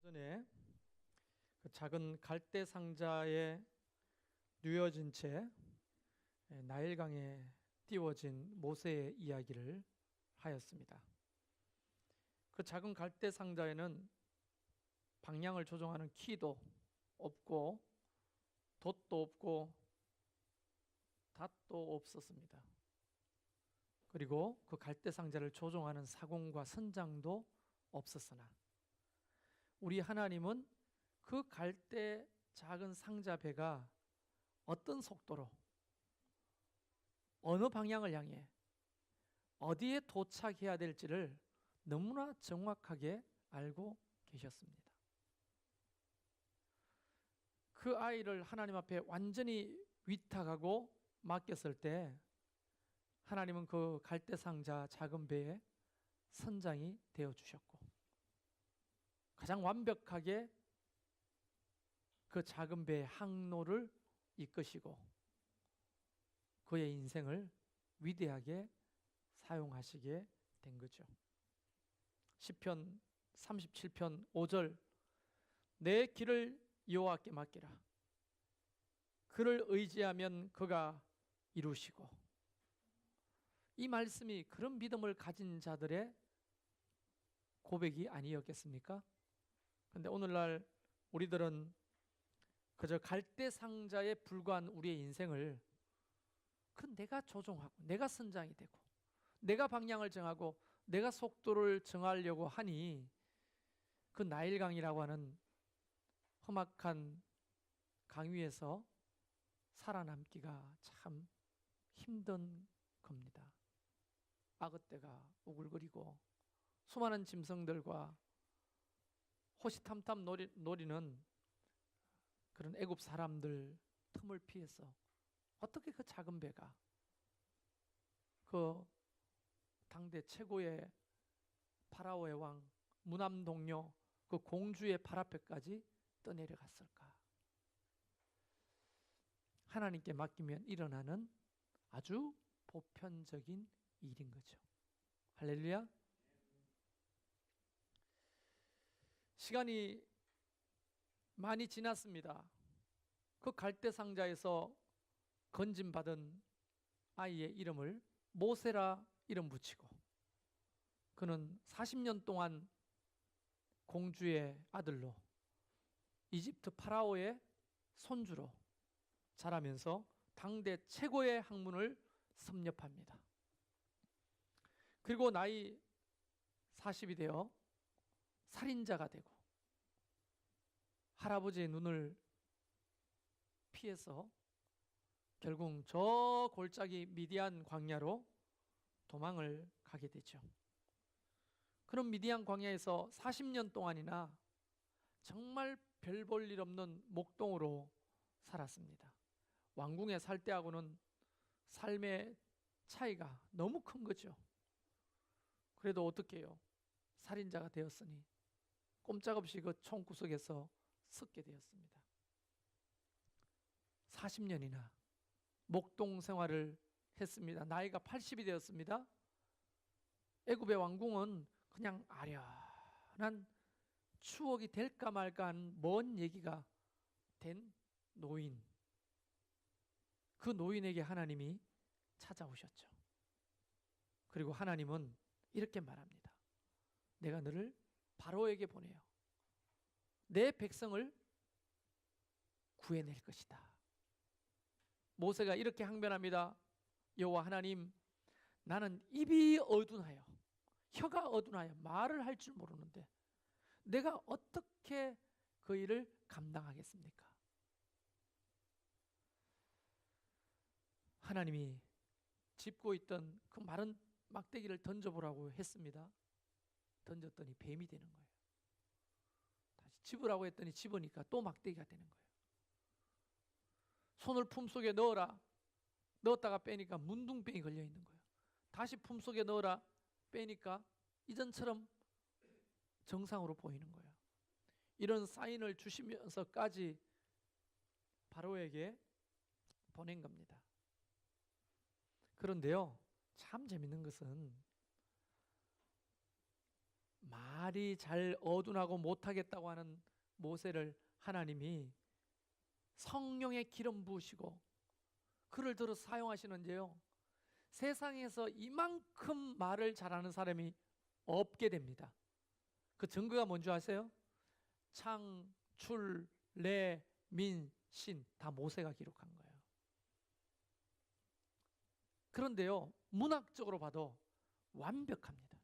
전에 그 작은 갈대 상자에 뉘어진 채 나일강에 띄워진 모세의 이야기를 하였습니다. 그 작은 갈대 상자에는 방향을 조종하는 키도 없고 돛도 없고 닷도 없었습니다. 그리고 그 갈대 상자를 조종하는 사공과 선장도 없었으나 우리 하나님은 그 갈대 작은 상자 배가 어떤 속도로 어느 방향을 향해 어디에 도착해야 될지를 너무나 정확하게 알고 계셨습니다. 그 아이를 하나님 앞에 완전히 위탁하고 맡겼을 때 하나님은 그 갈대 상자 작은 배의 선장이 되어 주셨고 가장 완벽하게 그 작은 배의 항로를 이끄시고 그의 인생을 위대하게 사용하시게 된 거죠. 시편 37편 5절 내 길을 여호와께 맡기라. 그를 의지하면 그가 이루시고, 이 말씀이 그런 믿음을 가진 자들의 고백이 아니었겠습니까? 그런데 오늘날 우리들은 그저 갈대 상자에 불과한 우리의 인생을 내가 조종하고 내가 선장이 되고 내가 방향을 정하고 내가 속도를 정하려고 하니 그 나일강이라고 하는 험악한 강 위에서 살아남기가 참 힘든 겁니다. 악어떼가 우글거리고 수많은 짐승들과 호시탐탐 노리는 그런 애굽 사람들 틈을 피해서 어떻게 그 작은 배가 그 당대 최고의 파라오의 왕 무남 동료 그 공주의 발 앞에까지 떠내려갔을까? 하나님께 맡기면 일어나는 아주 보편적인 일인 거죠. 할렐루야. 시간이 많이 지났습니다. 그 갈대 상자에서 건짐받은 아이의 이름을 모세라 이름 붙이고 그는 40년 동안 공주의 아들로 이집트 파라오의 손주로 자라면서 당대 최고의 학문을 섭렵합니다. 그리고 나이 40이 되어 살인자가 되고 할아버지의 눈을 피해서 결국 저 골짜기 미디안 광야로 도망을 가게 되죠. 그런 미디안 광야에서 40년 동안이나 정말 별 볼 일 없는 목동으로 살았습니다. 왕궁에 살 때하고는 삶의 차이가 너무 큰 거죠. 그래도 어떻게 해요? 살인자가 되었으니 꼼짝없이 그 총구석에서 썩게 되었습니다. 40년이나 목동 생활을 했습니다. 나이가 80이 되었습니다. 애굽의 왕궁은 그냥 아련한 추억이 될까 말까 한 먼 얘기가 된 노인, 그 노인에게 하나님이 찾아오셨죠. 그리고 하나님은 이렇게 말합니다. 내가 너를 바로에게 보내요. 내 백성을 구해낼 것이다. 모세가 이렇게 항변합니다. 여호와 하나님, 나는 입이 어둔하여 혀가 어둔하여 말을 할 줄 모르는데 내가 어떻게 그 일을 감당하겠습니까? 하나님이 짚고 있던 그 마른 막대기를 던져보라고 했습니다. 던졌더니 뱀이 되는 거예요. 다시 집으라고 했더니 집으니까 또 막대기가 되는 거예요. 손을 품속에 넣어라. 넣었다가 빼니까 문둥병이 걸려 있는 거예요. 다시 품속에 넣어라. 빼니까 이전처럼 정상으로 보이는 거예요. 이런 사인을 주시면서까지 바로에게 보낸 겁니다. 그런데요, 참 재밌는 것은 말이 잘 어둔하고 못하겠다고 하는 모세를 하나님이 성령의 기름 부으시고 그를 들어 사용하시는데요, 세상에서 이만큼 말을 잘하는 사람이 없게 됩니다. 그 증거가 뭔지 아세요? 창, 출, 래, 민, 신 다 모세가 기록한 거예요. 그런데요, 문학적으로 봐도 완벽합니다.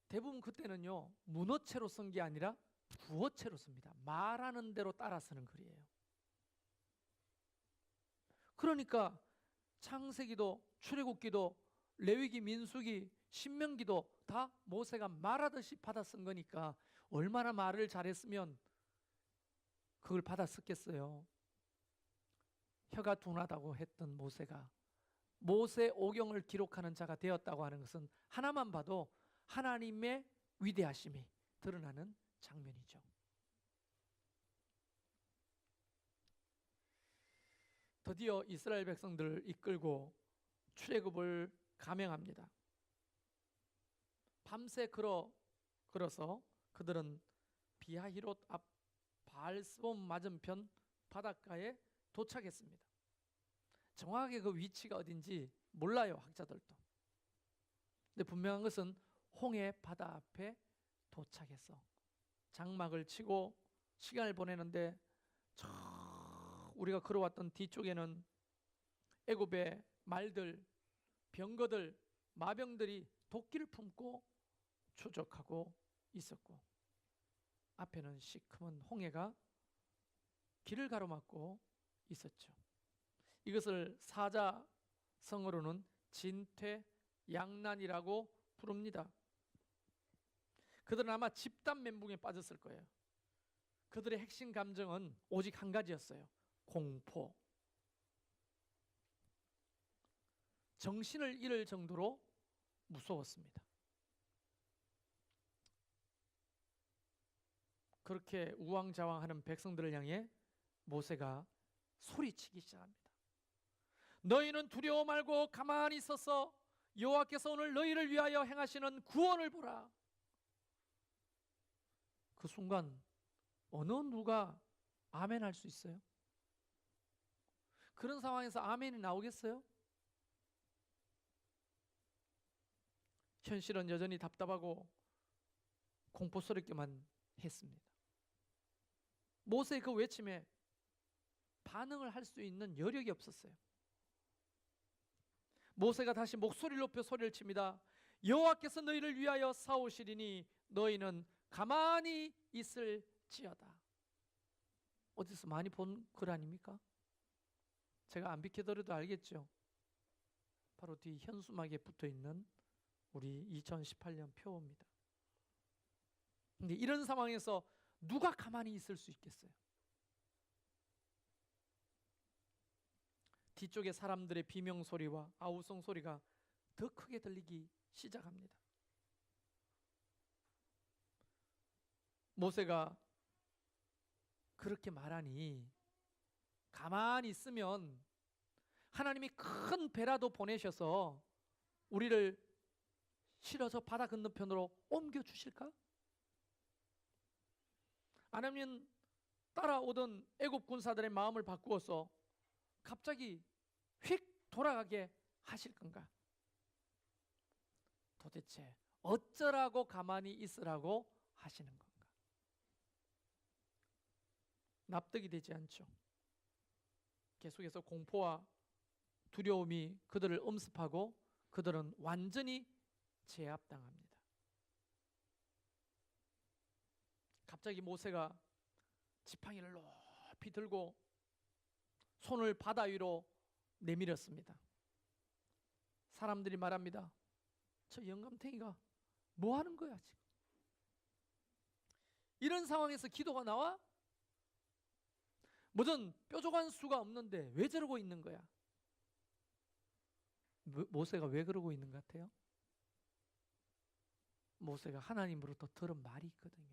대부분 그때는요, 문어체로 쓴 게 아니라 구어체로 씁니다. 말하는 대로 따라 쓰는 글이에요. 그러니까 창세기도 출애굽기도 레위기, 민수기, 신명기도 다 모세가 말하듯이 받아 쓴 거니까 얼마나 말을 잘했으면 그걸 받아 썼겠어요. 혀가 둔하다고 했던 모세가 모세 오경을 기록하는 자가 되었다고 하는 것은 하나만 봐도 하나님의 위대하심이 드러나는 장면이죠. 드디어 이스라엘 백성들을 이끌고 출애굽을 감행합니다. 밤새 걸어서 그들은 비하히롯 앞 바알스본 맞은편 바닷가에 도착했습니다. 정확하게 그 위치가 어딘지 몰라요, 학자들도. 근데 분명한 것은 홍해 바다 앞에 도착해서 장막을 치고 시간을 보내는데, 우리가 걸어왔던 뒤쪽에는 애굽의 말들, 병거들, 마병들이 도끼를 품고 추적하고 있었고, 앞에는 시커먼 홍해가 길을 가로막고 있었죠. 이것을 사자성어로는 진퇴양난이라고 부릅니다. 그들은 아마 집단 멘붕에 빠졌을 거예요. 그들의 핵심 감정은 오직 한 가지였어요. 공포. 정신을 잃을 정도로 무서웠습니다. 그렇게 우왕좌왕하는 백성들을 향해 모세가 소리치기 시작합니다. 너희는 두려워 말고 가만히 있어서 여호와께서 오늘 너희를 위하여 행하시는 구원을 보라. 그 순간 어느 누가 아멘 할 수 있어요? 그런 상황에서 아멘이 나오겠어요? 현실은 여전히 답답하고 공포스럽게만 했습니다. 모세의 그 외침에 반응을 할 수 있는 여력이 없었어요. 모세가 다시 목소리를 높여 소리를 칩니다. 여호와께서 너희를 위하여 싸우시리니 너희는 가만히 있을지어다. 어디서 많이 본 글 아닙니까? 제가 안 비켜드려도 알겠죠? 바로 뒤 현수막에 붙어있는 우리 2018년 표어입니다. 근데 이런 상황에서 누가 가만히 있을 수 있겠어요? 뒤쪽에 사람들의 비명소리와 아우성 소리가 더 크게 들리기 시작합니다. 모세가 그렇게 말하니 가만히 있으면 하나님이 큰 배라도 보내셔서 우리를 실어서 바다 건너편으로 옮겨 주실까? 아니면 따라오던 애굽 군사들의 마음을 바꾸어서 갑자기 휙 돌아가게 하실 건가? 도대체 어쩌라고 가만히 있으라고 하시는 건가? 납득이 되지 않죠. 계속해서 공포와 두려움이 그들을 엄습하고 그들은 완전히 제압당합니다. 갑자기 모세가 지팡이를 높이 들고 손을 바다 위로 내밀었습니다. 사람들이 말합니다. 저 영감탱이가 뭐 하는 거야 지금? 이런 상황에서 기도가 나와? 무슨 뾰족한 수가 없는데 왜 저러고 있는 거야? 모세가 왜 그러고 있는 것 같아요? 모세가 하나님으로부터 들은 말이 있거든요.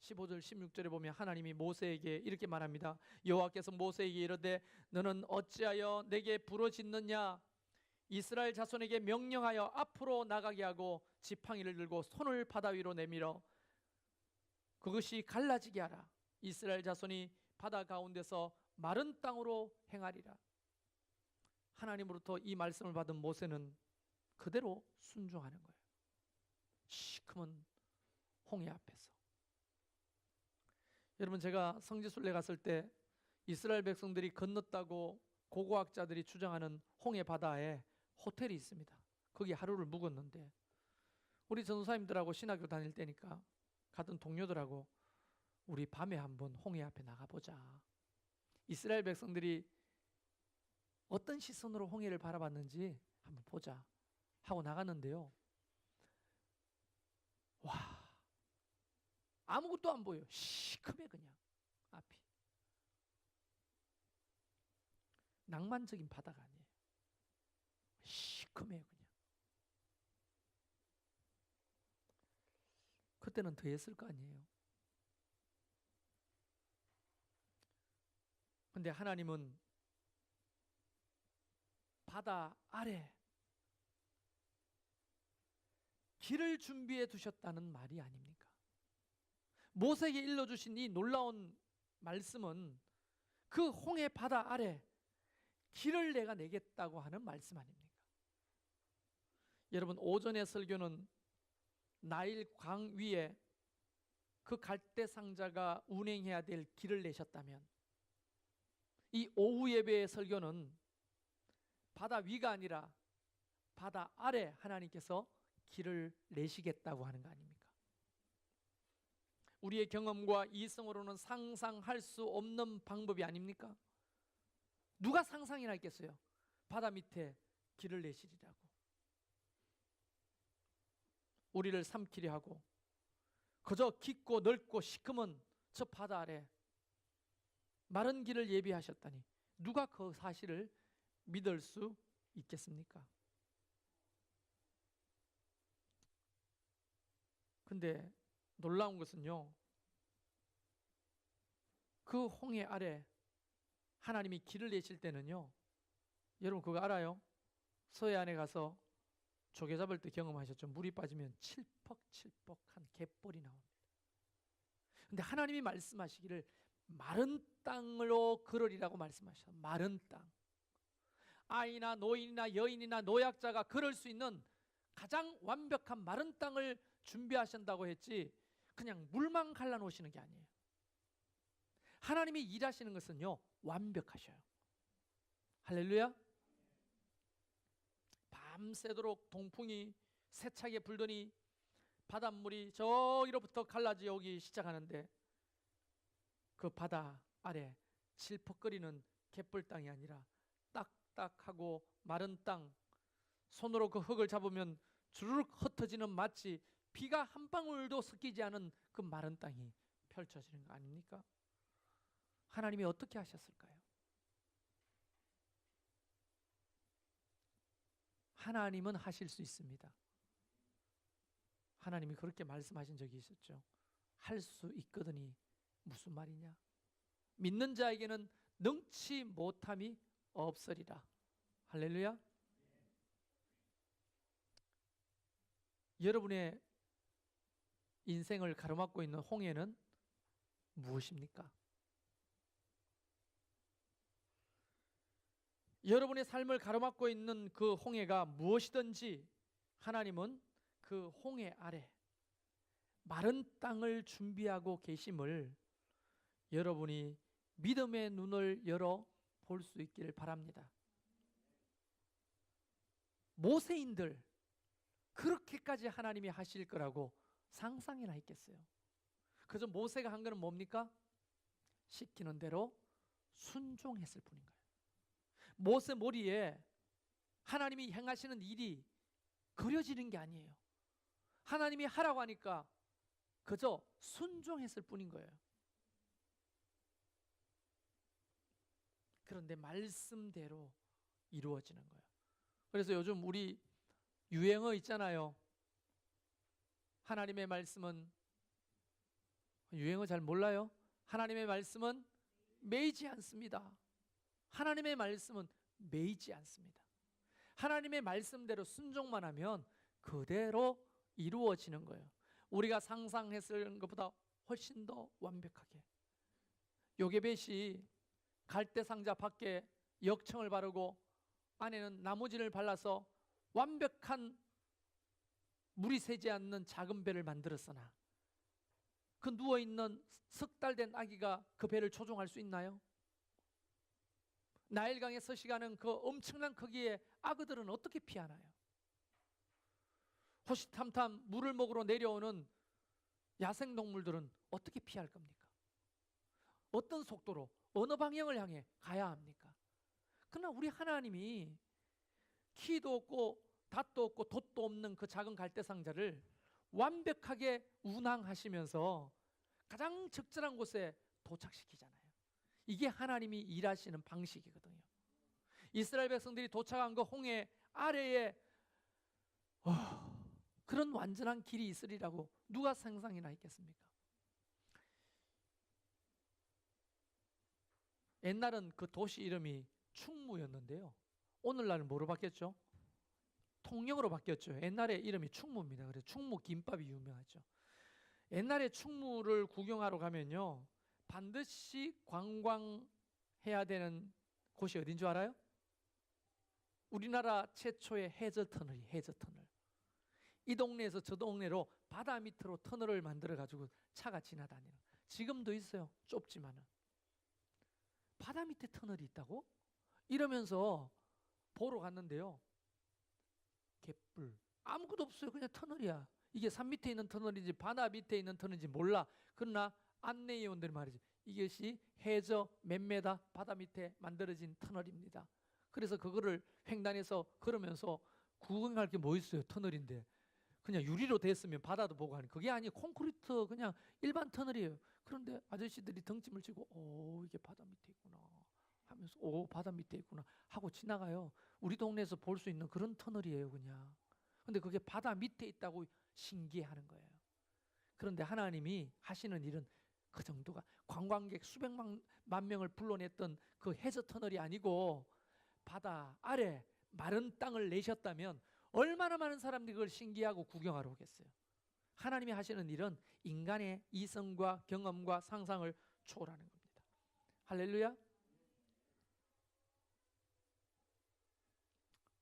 15절 16절에 보면 하나님이 모세에게 이렇게 말합니다. 여호와께서 모세에게 이르되 너는 어찌하여 내게 부르짖느냐? 이스라엘 자손에게 명령하여 앞으로 나가게 하고 지팡이를 들고 손을 바다 위로 내밀어 그것이 갈라지게 하라. 이스라엘 자손이 바다 가운데서 마른 땅으로 행하리라. 하나님으로부터 이 말씀을 받은 모세는 그대로 순종하는 거예요. 시커먼 홍해 앞에서. 여러분, 제가 성지순례 갔을 때 이스라엘 백성들이 건넜다고 고고학자들이 주장하는 홍해 바다에 호텔이 있습니다. 거기 하루를 묵었는데 우리 전도사님들하고 신학교 다닐 때니까 가던 동료들하고 우리 밤에 한번 홍해 앞에 나가보자. 이스라엘 백성들이 어떤 시선으로 홍해를 바라봤는지 한번 보자 하고 나갔는데요. 와, 아무것도 안 보여요. 시커매 그냥 앞이. 낭만적인 바다가 아니에요. 시커매요 그냥. 그때는 더 했을 거 아니에요. 근데 하나님은 바다 아래 길을 준비해 두셨다는 말이 아닙니까? 모세에게 일러주신 이 놀라운 말씀은 그 홍해 바다 아래 길을 내가 내겠다고 하는 말씀 아닙니까? 여러분, 오전의 설교는 나일 광 위에 그 갈대 상자가 운행해야 될 길을 내셨다면, 이 오후 예배의 설교는 바다 위가 아니라 바다 아래 하나님께서 길을 내시겠다고 하는 거 아닙니까? 우리의 경험과 이성으로는 상상할 수 없는 방법이 아닙니까? 누가 상상이나 했겠어요? 바다 밑에 길을 내시리라고. 우리를 삼키려 하고 그저 깊고 넓고 시커먼 저 바다 아래 마른 길을 예비하셨다니 누가 그 사실을 믿을 수 있겠습니까? 근데 놀라운 것은요, 그 홍해 아래 하나님이 길을 내실 때는요, 여러분 그거 알아요? 서해안에 가서 조개 잡을 때 경험하셨죠? 물이 빠지면 칠퍽칠퍽한 갯벌이 나옵니다. 근데 하나님이 말씀하시기를 마른 땅으로 걸으리라고 말씀하셨어요. 마른 땅. 아이나 노인이나 여인이나 노약자가 걸을 수 있는 가장 완벽한 마른 땅을 준비하신다고 했지 그냥 물만 갈라놓으시는 게 아니에요. 하나님이 일하시는 것은요, 완벽하셔요. 할렐루야. 밤새도록 동풍이 세차게 불더니 바닷물이 저기로부터 갈라져 오기 시작하는데 그 바다 아래 질퍽거리는 갯벌 땅이 아니라 딱딱하고 마른 땅, 손으로 그 흙을 잡으면 주르륵 흩어지는 마치 비가 한 방울도 섞이지 않은 그 마른 땅이 펼쳐지는 거 아닙니까? 하나님이 어떻게 하셨을까요? 하나님은 하실 수 있습니다. 하나님이 그렇게 말씀하신 적이 있었죠. 할 수 있거든이 무슨 말이냐? 믿는 자에게는 능치 못함이 없으리라. 할렐루야. 여러분의 인생을 가로막고 있는 홍해는 무엇입니까? 여러분의 삶을 가로막고 있는 그 홍해가 무엇이든지 하나님은 그 홍해 아래 마른 땅을 준비하고 계심을 여러분이 믿음의 눈을 열어 볼 수 있기를 바랍니다. 모세인들 그렇게까지 하나님이 하실 거라고 상상이나 했겠어요? 그저 모세가 한 거는 뭡니까? 시키는 대로 순종했을 뿐인 거예요. 모세 머리에 하나님이 행하시는 일이 그려지는 게 아니에요. 하나님이 하라고 하니까 그저 순종했을 뿐인 거예요. 그런데 말씀대로 이루어지는 거예요. 그래서 요즘 우리 유행어 있잖아요. 하나님의 말씀은, 유행어 잘 몰라요? 하나님의 말씀은 매이지 않습니다. 하나님의 말씀은 매이지 않습니다. 하나님의 말씀대로 순종만 하면 그대로 이루어지는 거예요. 우리가 상상했을 것보다 훨씬 더 완벽하게. 요게벳이 갈대상자 밖에 역청을 바르고 안에는 나무진을 발라서 완벽한 물이 새지 않는 작은 배를 만들었으나 그 누워있는 석 달 된 아기가 그 배를 조종할 수 있나요? 나일강에 서식하는 그 엄청난 크기의 악어들은 어떻게 피하나요? 호시탐탐 물을 먹으러 내려오는 야생동물들은 어떻게 피할 겁니까? 어떤 속도로 어느 방향을 향해 가야 합니까? 그러나 우리 하나님이 키도 없고 닷도 없고 돛도 없는 그 작은 갈대상자를 완벽하게 운항하시면서 가장 적절한 곳에 도착시키잖아요. 이게 하나님이 일하시는 방식이거든요. 이스라엘 백성들이 도착한 그 홍해 아래에 그런 완전한 길이 있으리라고 누가 상상이나 했겠습니까? 옛날은 그 도시 이름이 충무였는데요. 오늘날은 뭐로 바뀌었죠? 통영으로 바뀌었죠. 옛날에 이름이 충무입니다. 그래서 충무 김밥이 유명하죠. 옛날에 충무를 구경하러 가면요, 반드시 관광해야 되는 곳이 어딘 줄 알아요? 우리나라 최초의 해저터널이 해저터널. 이 동네에서 저 동네로 바다 밑으로 터널을 만들어 가지고 차가 지나다니는. 지금도 있어요. 좁지만은. 바다 밑에 터널이 있다고? 이러면서 보러 갔는데요, 개뿔 아무것도 없어요. 그냥 터널이야. 이게 산 밑에 있는 터널인지 바다 밑에 있는 터널인지 몰라. 그러나 안내위원들이 말이지, 이것이 해저 몇 메다 바다 밑에 만들어진 터널입니다. 그래서 그거를 횡단해서 걸으면서 구경할 게 뭐 있어요? 터널인데 그냥 유리로 됐으면 바다도 보고 하는, 그게 아니에요. 콘크리트 그냥 일반 터널이에요. 그런데 아저씨들이 덩침을 치고 오, 이게 바다 밑에 있구나 하면서 오, 바다 밑에 있구나 하고 지나가요. 우리 동네에서 볼 수 있는 그런 터널이에요 그냥. 근데 그게 바다 밑에 있다고 신기해하는 거예요. 그런데 하나님이 하시는 일은 그 정도가, 관광객 수백만 명을 불러냈던 그 해저 터널이 아니고 바다 아래 마른 땅을 내셨다면 얼마나 많은 사람들이 그걸 신기하고 구경하러 오겠어요. 하나님이 하시는 일은 인간의 이성과 경험과 상상을 초월하는 겁니다. 할렐루야.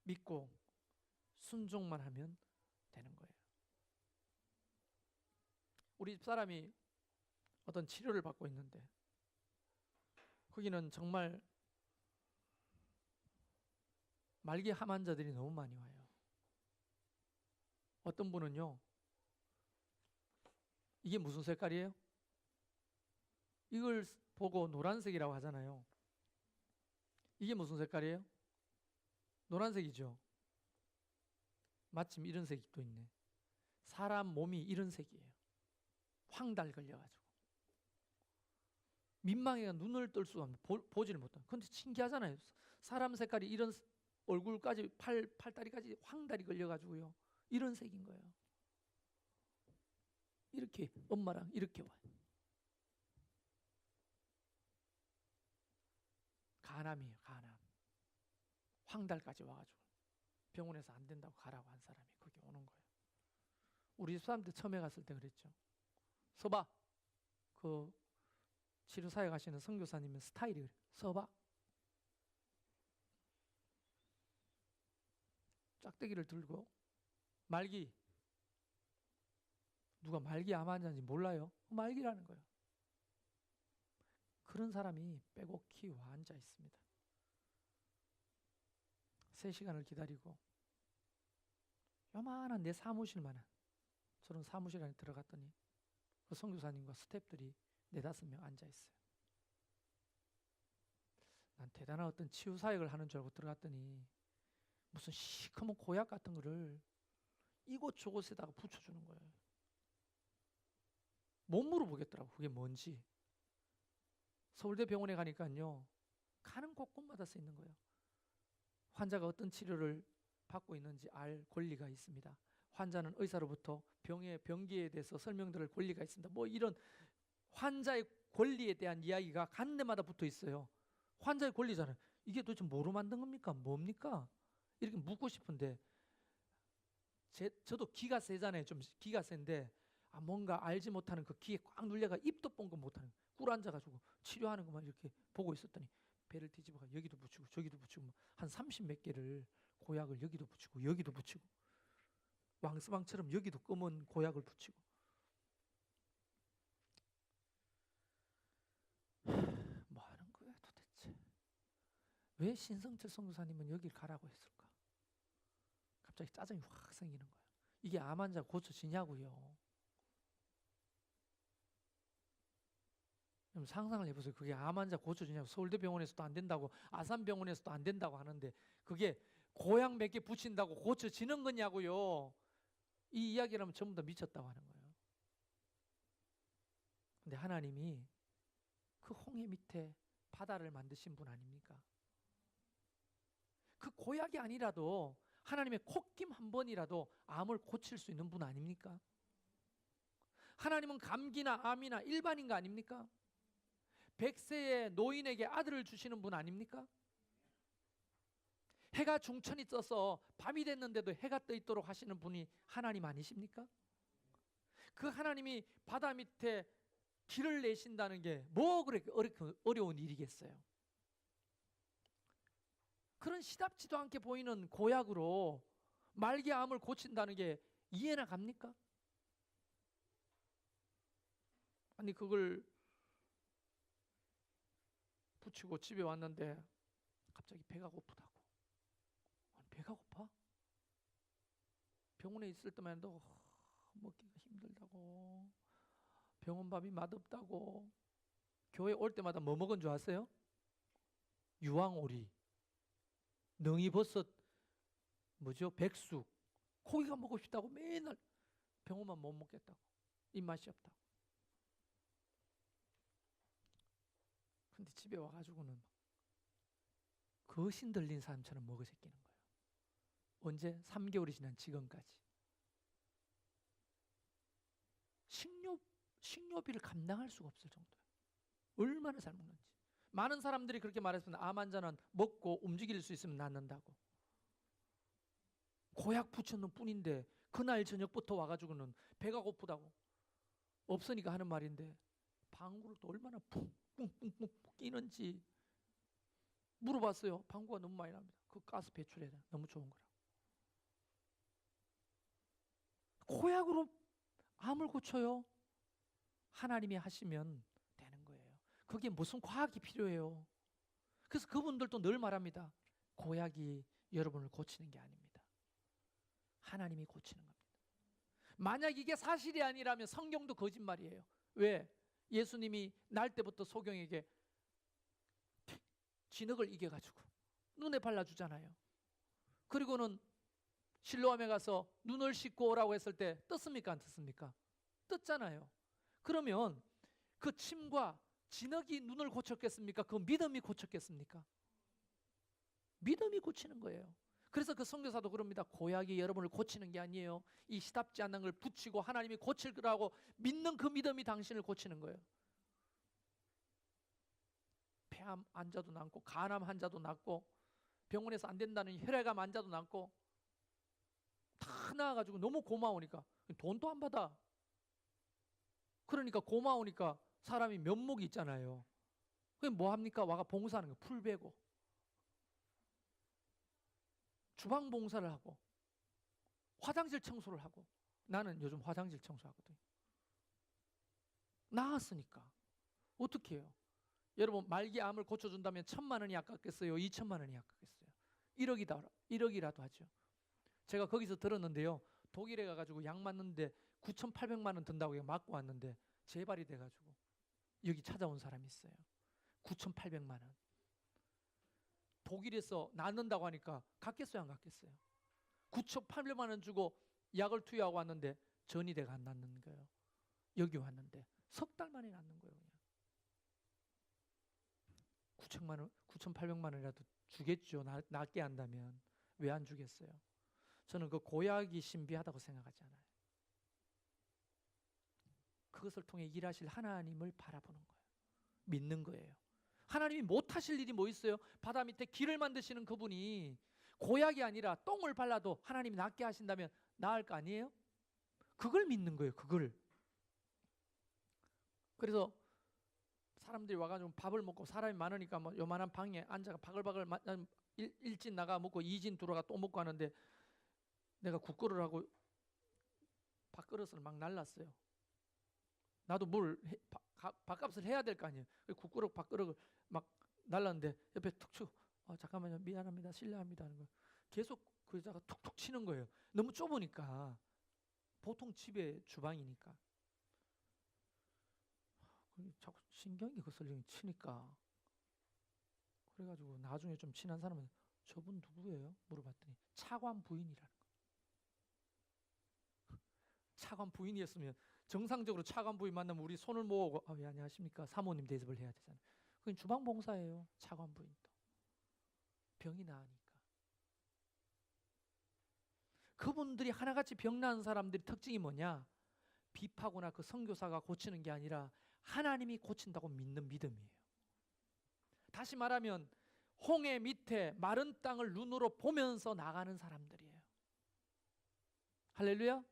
믿고 순종만 하면 되는 거예요. 우리 집사람이 어떤 치료를 받고 있는데 거기는 정말 말기 암 환자들이 너무 많이 와요. 어떤 분은요, 이게 무슨 색깔이에요? 이걸 보고 노란색이라고 하잖아요. 이게 무슨 색깔이에요? 노란색이죠. 마침 이런 색이 또 있네. 사람 몸이 이런 색이에요. 황달 걸려가지고 민망해가 눈을 뜰 수가 없는, 보지를 못하는. 근데 신기하잖아요. 사람 색깔이 이런 얼굴까지 팔다리까지 황달이 걸려가지고요, 이런 색인 거예요. 이렇게 엄마랑 이렇게 와요. 간암이에요. 간암. 황달까지 와가지고 병원에서 안 된다고 가라고 한 사람이 거기 오는 거예요. 우리 사람들 처음에 갔을 때 그랬죠. 서봐. 그 치료사에 가시는 선교사님은 스타일이 그래. 서봐. 짝대기를 들고 말기. 누가 말기 암 환자인지 몰라요? 말기라는 거예요. 그런 사람이 빼곡히 와 앉아 있습니다. 3시간을 기다리고 요만한 내 사무실만한 저런 사무실 안에 들어갔더니 그 선교사님과 스태프들이 4-5명 앉아 있어요. 난 대단한 어떤 치유 사역을 하는 줄 알고 들어갔더니 무슨 시커먼 고약 같은 거를 이곳저곳에다가 붙여주는 거예요. 못 물어보겠더라고 그게 뭔지. 서울대 병원에 가니까요, 가는 곳곳마다 써 있는 거예요. 환자가 어떤 치료를 받고 있는지 알 권리가 있습니다. 환자는 의사로부터 병의 병기에 대해서 설명드릴 권리가 있습니다. 뭐 이런 환자의 권리에 대한 이야기가 간 데마다 붙어 있어요. 환자의 권리잖아요. 이게 도대체 뭐로 만든 겁니까? 뭡니까? 이렇게 묻고 싶은데 저도 기가 세잖아요. 좀 기가 센데 뭔가 알지 못하는 그 귀에 꽉 눌려가 입도 뻥긋 못하는 꿀 앉아가지고 치료하는 것만 이렇게 보고 있었더니 배를 뒤집어가 여기도 붙이고 저기도 붙이고 한 30몇 개를 고약을 여기도 붙이고 여기도 붙이고 왕스방처럼 여기도 검은 고약을 붙이고 뭐 하는 거야 도대체? 왜 신성철 선교사님은 여길 가라고 했을까? 갑자기 짜증이 확 생기는 거야. 이게 암 환자 고쳐지냐고요. 상상을 해보세요. 그게 암 환자 고쳐지냐고. 서울대병원에서도 안 된다고, 아산병원에서도 안 된다고 하는데 그게 고약 몇 개 붙인다고 고쳐지는 거냐고요. 이 이야기라면 전부 다 미쳤다고 하는 거예요. 근데 하나님이 그 홍해 밑에 바다를 만드신 분 아닙니까? 그 고약이 아니라도 하나님의 콧김 한 번이라도 암을 고칠 수 있는 분 아닙니까? 하나님은 감기나 암이나 일반인 거 아닙니까? 100세의 노인에게 아들을 주시는 분 아닙니까? 해가 중천이 떠서 밤이 됐는데도 해가 떠 있도록 하시는 분이 하나님 아니십니까? 그 하나님이 바다 밑에 길을 내신다는 게 뭐 그렇게 어려운 일이겠어요? 그런 시답지도 않게 보이는 고약으로 말기 암을 고친다는 게 이해나 갑니까? 아니 그걸 붙이고 집에 왔는데 갑자기 배가 고프다고. 아니, 배가 고파? 병원에 있을 때만 해도 먹기가 힘들다고, 병원 밥이 맛없다고, 교회 올 때마다 뭐 먹은 줄 아세요? 유황오리, 능이버섯, 뭐죠? 백숙, 고기가 먹고 싶다고 맨날 병원만 못 먹겠다고, 입맛이 없다고. 근데 집에 와가지고는 거신 들린 사람처럼 먹어 새끼는 거예요. 언제? 3개월이 지난 지금까지. 식료비를 감당할 수가 없을 정도예요. 얼마나 잘 먹는지. 많은 사람들이 그렇게 말했습니다. 암 환자는 먹고 움직일 수 있으면 낫는다고. 고약 붙였는 뿐인데 그날 저녁부터 와가지고는 배가 고프다고. 없으니까 하는 말인데 방구를 또 얼마나 뿡뿡뿡 끼는지 물어봤어요. 방구가 너무 많이 납니다. 그 가스 배출해야 돼. 너무 좋은 거라. 고약으로 암을 고쳐요. 하나님이 하시면 되는 거예요. 그게 무슨 과학이 필요해요. 그래서 그분들도 늘 말합니다. 고약이 여러분을 고치는 게 아닙니다. 하나님이 고치는 겁니다. 만약 이게 사실이 아니라면 성경도 거짓말이에요. 왜? 예수님이 날 때부터 소경에게 진흙을 이겨가지고 눈에 발라주잖아요. 그리고는 실로암에 가서 눈을 씻고 오라고 했을 때 떴습니까? 안 떴습니까? 떴잖아요. 그러면 그 침과 진흙이 눈을 고쳤겠습니까? 그 믿음이 고쳤겠습니까? 믿음이 고치는 거예요. 그래서 그 선교사도 그럽니다. 고약이 여러분을 고치는 게 아니에요. 이 시답지 않는 걸 붙이고 하나님이 고칠 거라고 믿는 그 믿음이 당신을 고치는 거예요. 폐암 환자도 낫고 간암 환자도 낫고 병원에서 안 된다는 혈액암 환자도 낫고 다 나아가지고 너무 고마우니까 돈도 안 받아. 그러니까 고마우니까 사람이 면목이 있잖아요. 그게 뭐 합니까? 와가 봉사하는 거, 풀 베고 주방 봉사를 하고 화장실 청소를 하고. 나는 요즘 화장실 청소하거든요. 나았으니까 어떻게 해요? 여러분 말기 암을 고쳐준다면 1,000만 원이 아깝겠어요? 2,000만 원이 아깝겠어요? 1억이라도 하죠. 제가 거기서 들었는데요. 독일에 가가지고 약 맞는데 9,800만 원 든다고 맞고 왔는데 재발이 돼가지고 여기 찾아온 사람이 있어요. 9,800만 원. 독일에서 낫는다고 하니까 갔겠어요? 안 갔겠어요? 9,800만 원 주고 약을 투여하고 왔는데 전이 돼가 안 낫는 거예요. 여기 왔는데 석 달 만에 낫는 거예요. 그냥. 9천만 원, 9,800만 원이라도 주겠죠. 낫게 한다면. 왜 안 주겠어요? 저는 그 고약이 신비하다고 생각하지 않아요. 그것을 통해 일하실 하나님을 바라보는 거예요. 믿는 거예요. 하나님이 못하실 일이 뭐 있어요? 바다 밑에 길을 만드시는 그분이 고약이 아니라 똥을 발라도 하나님이 낫게 하신다면 나을 거 아니에요? 그걸 믿는 거예요. 그걸. 그래서 사람들이 와가지고 밥을 먹고 사람이 많으니까 뭐 요만한 방에 앉아가 바글바글 일진 나가 먹고 이진 들어가 또 먹고 하는데 내가 국거를 하고 밥그릇을 막 날랐어요. 나도 밥값을 해야 될 거 아니에요. 국그릇 밥그릇을 막 날랐는데 옆에 툭 치고 잠깐만요, 미안합니다, 실례합니다 하는 거예요. 계속 그자가 툭툭 치는 거예요. 너무 좁으니까. 보통 집에 주방이니까 자꾸 신경이 거슬리니 치니까. 그래가지고 나중에 좀 친한 사람은 저분 누구예요? 물어봤더니 차관 부인이라는 거예요. 차관 부인이었으면 정상적으로 차관 부인 만나면 우리 손을 모으고 예, 안녕하십니까, 사모님 대접을 해야 되잖아요. 그건 주방 봉사예요. 차관 부인도 병이 나으니까. 그분들이 하나같이 병나은 사람들의 특징이 뭐냐? 비파고나 그 선교사가 고치는 게 아니라 하나님이 고친다고 믿는 믿음이에요. 다시 말하면 홍해 밑에 마른 땅을 눈으로 보면서 나가는 사람들이에요. 할렐루야.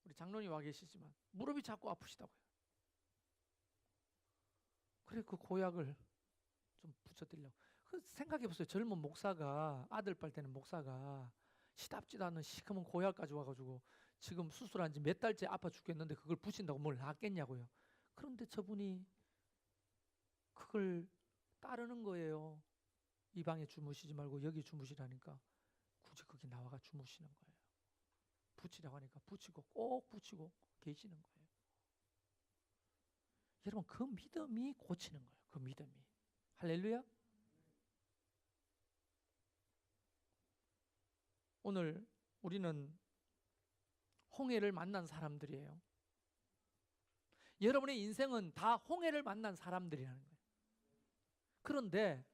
우리 장로님 와 계시지만 무릎이 자꾸 아프시다고요. 그래 그 고약을 좀 붙여드리려고. 생각해 보세요. 젊은 목사가, 아들 빨 때는 목사가 시답지도 않는 시커먼 고약까지 와가지고 지금 수술한 지 몇 달째 아파 죽겠는데 그걸 붙인다고 뭘 낫겠냐고요. 그런데 저분이 그걸 따르는 거예요. 이 방에 주무시지 말고 여기 주무시라니까 굳이 거기 나와가 주무시는 거예요. 붙이라고 하니까 붙이고 꼭 붙이고 계시는 거예요. 여러분 그 믿음이 고치는 거예요. 그 믿음이. 할렐루야. 오늘 우리는 홍해를 만난 사람들이에요. 여러분의 인생은 다 홍해를 만난 사람들이라는 거예요. 그런데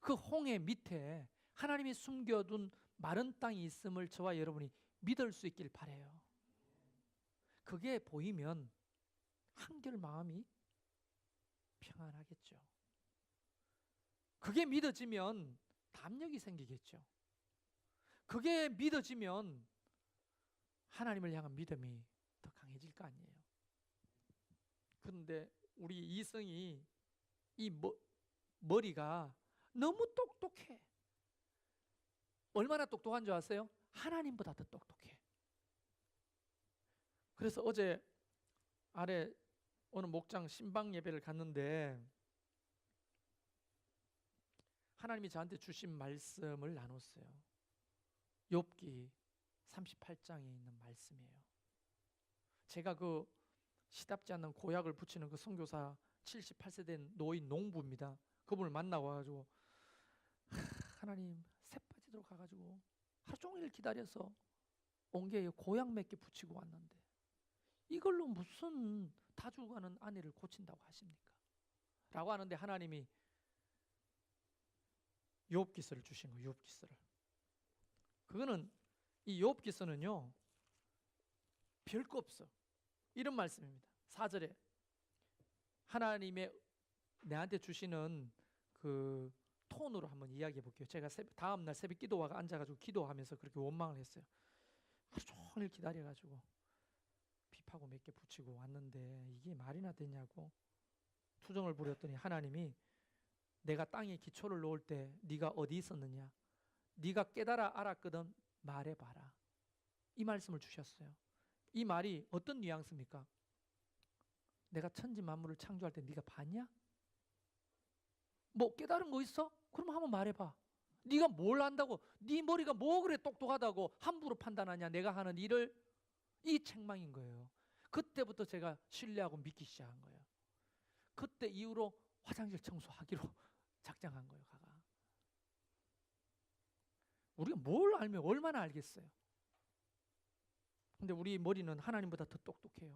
그 홍해 밑에 하나님이 숨겨둔 마른 땅이 있음을 저와 여러분이 믿을 수 있길 바라요. 그게 보이면 한결 마음이 평안하겠죠. 그게 믿어지면 담력이 생기겠죠. 그게 믿어지면 하나님을 향한 믿음이 더 강해질 거 아니에요. 그런데 우리 이성이 이 머리가 너무 똑똑해. 얼마나 똑똑한 줄 아세요? 하나님보다 더 똑똑해. 그래서 어제 아래 어느 목장 신방 예배를 갔는데 하나님이 저한테 주신 말씀을 나눴어요. 욥기 38장에 있는 말씀이에요. 제가 그 시답지 않는 고약을 붙이는 그 선교사 78세 된 노인 농부입니다. 그분을 만나고 와가지고 하나님 새 빠지도록 가가지고 하루 종일 기다려서 온 게 고약 몇 개 붙이고 왔는데 이걸로 무슨 다 죽어가는 아내를 고친다고 하십니까? 라고 하는데 하나님이 욥기서를 주신 거예요. 욥기서를. 그거는 이 욥기서는요 별거 없어. 이런 말씀입니다. 4절에 하나님의 내한테 주시는 그 톤으로 한번 이야기해 볼게요. 제가 다음날 새벽 기도와가 앉아가지고 기도하면서 그렇게 원망을 했어요. 하루 종일 기다려가지고 비파고 몇 개 붙이고 왔는데 이게 말이나 되냐고 투정을 부렸더니 하나님이 내가 땅에 기초를 놓을 때 네가 어디 있었느냐? 네가 깨달아 알았거든 말해봐라. 이 말씀을 주셨어요. 이 말이 어떤 뉘앙스입니까? 내가 천지 만물을 창조할 때 네가 봤냐? 뭐 깨달은 거 있어? 그럼 한번 말해봐. 네가 뭘 안다고? 네 머리가 뭐 그래 똑똑하다고 함부로 판단하냐? 내가 하는 일을. 이 책망인 거예요. 그때부터 제가 신뢰하고 믿기 시작한 거예요. 그때 이후로 화장실 청소하기로 작정한 거예요. 우리가 뭘 알면 얼마나 알겠어요. 근데 우리 머리는 하나님보다 더 똑똑해요.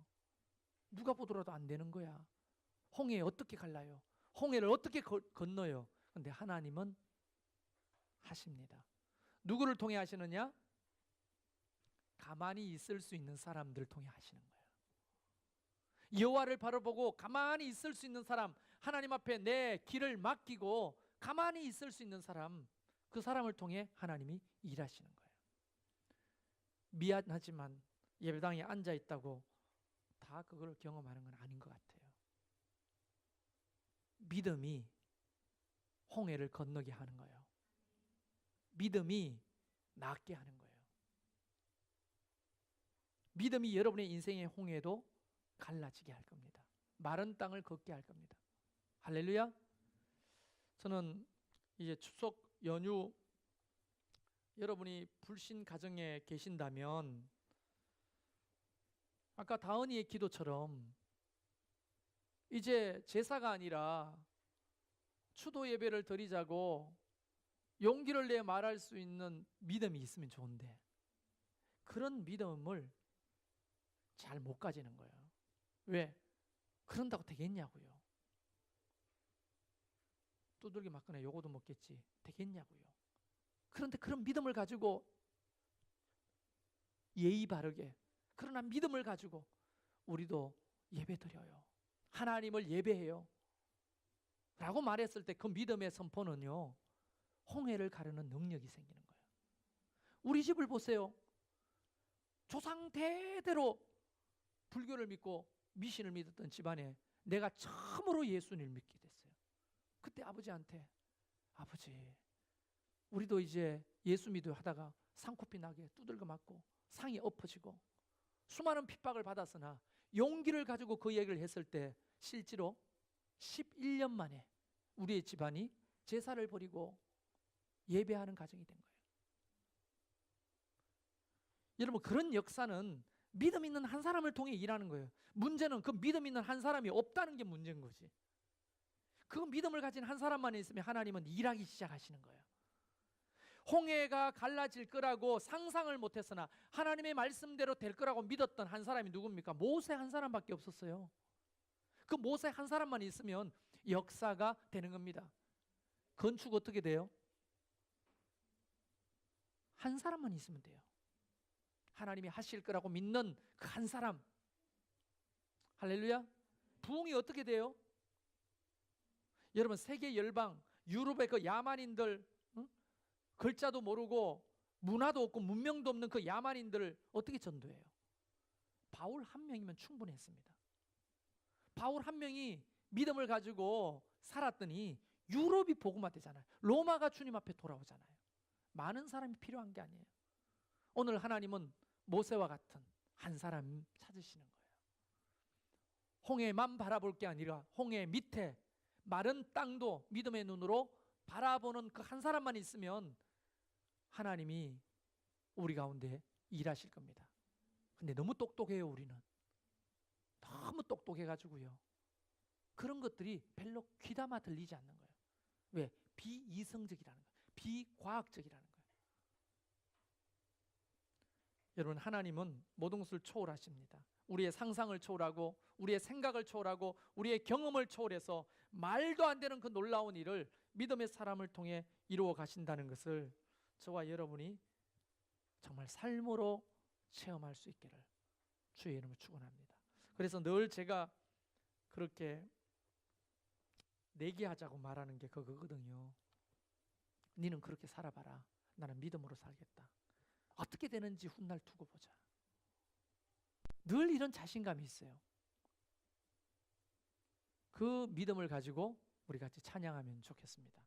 누가 보더라도 안 되는 거야. 홍해에 어떻게 갈라요? 홍해를 어떻게 건너요? 근데 하나님은 하십니다. 누구를 통해 하시느냐? 가만히 있을 수 있는 사람들을 통해 하시는 거예요. 여호와를 바라보고 가만히 있을 수 있는 사람, 하나님 앞에 내 길을 맡기고 가만히 있을 수 있는 사람, 그 사람을 통해 하나님이 일하시는 거예요. 미안하지만 예배당에 앉아 있다고 다 그걸 경험하는 건 아닌 것 같아요. 믿음이 홍해를 건너게 하는 거예요. 믿음이 낫게 하는 거예요. 믿음이 여러분의 인생의 홍해도 갈라지게 할 겁니다. 마른 땅을 걷게 할 겁니다. 할렐루야. 저는 이제 추석 연휴 여러분이 불신 가정에 계신다면 아까 다은이의 기도처럼 이제 제사가 아니라 추도 예배를 드리자고 용기를 내 말할 수 있는 믿음이 있으면 좋은데 그런 믿음을 잘 못 가지는 거예요. 왜? 그런다고 되겠냐고요. 두들겨 맞거나 요거도 먹겠지 되겠냐고요. 그런데 그런 믿음을 가지고 예의 바르게 그러나 믿음을 가지고 우리도 예배 드려요. 하나님을 예배해요 라고 말했을 때 그 믿음의 선포는요 홍해를 가르는 능력이 생기는 거예요. 우리 집을 보세요. 조상 대대로 불교를 믿고 미신을 믿었던 집안에 내가 처음으로 예수님을 믿게 됐어요. 그때 아버지한테 아버지 우리도 이제 예수 믿어 하다가 상코피 나게 두들겨 맞고 상이 엎어지고 수많은 핍박을 받았으나 용기를 가지고 그 얘기를 했을 때 실제로 11년 만에 우리의 집안이 제사를 버리고 예배하는 가정이 된 거예요. 여러분 그런 역사는 믿음 있는 한 사람을 통해 일하는 거예요. 문제는 그 믿음 있는 한 사람이 없다는 게 문제인 거지. 그 믿음을 가진 한 사람만 있으면 하나님은 일하기 시작하시는 거예요. 홍해가 갈라질 거라고 상상을 못했으나 하나님의 말씀대로 될 거라고 믿었던 한 사람이 누굽니까? 모세 한 사람밖에 없었어요. 그 모세 한 사람만 있으면 역사가 되는 겁니다. 건축 어떻게 돼요? 한 사람만 있으면 돼요. 하나님이 하실 거라고 믿는 그 한 사람. 할렐루야. 부흥이 어떻게 돼요? 여러분 세계 열방 유럽의 그 야만인들 글자도 모르고 문화도 없고 문명도 없는 그 야만인들을 어떻게 전도해요? 바울 한 명이면 충분했습니다. 바울 한 명이 믿음을 가지고 살았더니 유럽이 복음화 되잖아요. 로마가 주님 앞에 돌아오잖아요. 많은 사람이 필요한 게 아니에요. 오늘 하나님은 모세와 같은 한 사람 찾으시는 거예요. 홍해만 바라볼 게 아니라 홍해 밑에 마른 땅도 믿음의 눈으로 바라보는 그 한 사람만 있으면 하나님이 우리 가운데 일하실 겁니다. 근데 너무 똑똑해요. 우리는 너무 똑똑해가지고요 그런 것들이 별로 귀담아 들리지 않는 거예요. 왜? 비이성적이라는 거예요. 비과학적이라는 거예요. 여러분 하나님은 모든 것을 초월하십니다. 우리의 상상을 초월하고 우리의 생각을 초월하고 우리의 경험을 초월해서 말도 안 되는 그 놀라운 일을 믿음의 사람을 통해 이루어 가신다는 것을 저와 여러분이 정말 삶으로 체험할 수 있기를 주의 이름으로 축원합니다. 그래서 늘 제가 그렇게 내기하자고 말하는 게 그거거든요. 너는 그렇게 살아봐라. 나는 믿음으로 살겠다. 어떻게 되는지 훗날 두고 보자. 늘 이런 자신감이 있어요. 그 믿음을 가지고 우리 같이 찬양하면 좋겠습니다.